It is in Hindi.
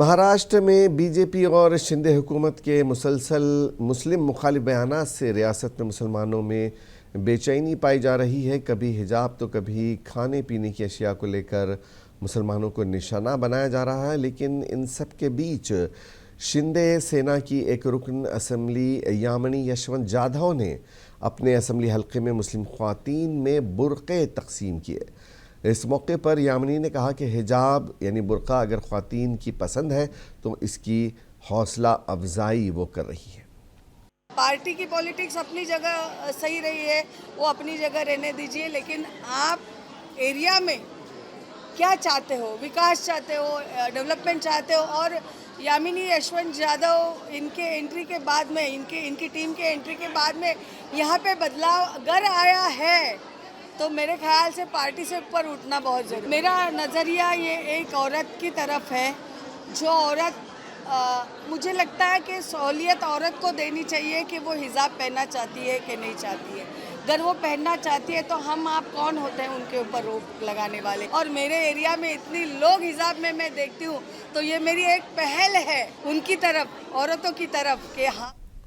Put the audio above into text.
महाराष्ट्र में बीजेपी और शिंदे हुकूमत के मुसलसल मुस्लिम मुखालिफ बयानात से रियासत में मुसलमानों में बेचैनी पाई जा रही है। कभी हिजाब तो कभी खाने पीने की अशिया को लेकर मुसलमानों को निशाना बनाया जा रहा है। लेकिन इन सब के बीच शिंदे सेना की एक रुकन असम्बली यामिनी यशवंत जाधव ने अपने असम्बली हल्के में मुस्लिम ख्वातीन में बुरक़े तकसीम किए। इस मौके पर यामिनी ने कहा कि हिजाब यानी बुर्का अगर ख्वातीन की पसंद है तो इसकी हौसला अफजाई वो कर रही है। पार्टी की पॉलिटिक्स अपनी जगह सही रही है, वो अपनी जगह रहने दीजिए, लेकिन आप एरिया में क्या चाहते हो, विकास चाहते हो, डेवलपमेंट चाहते हो। और यामिनी यशवंत जाधव इनके एंट्री के बाद में इनकी टीम के एंट्री के बाद में यहाँ पे बदलाव अगर आया है तो मेरे ख्याल से पार्टी से ऊपर उठना बहुत ज़रूरी। मेरा नज़रिया ये एक औरत की तरफ है, जो औरत मुझे लगता है कि सहूलियत औरत को देनी चाहिए कि वो हिजाब पहनना चाहती है कि नहीं चाहती है। अगर वो पहनना चाहती है तो हम आप कौन होते हैं उनके ऊपर रोक लगाने वाले। और मेरे एरिया में इतनी लोग हिजाब में मैं देखती हूँ, तो ये मेरी एक पहल है उनकी तरफ, औरतों की तरफ कि हाँ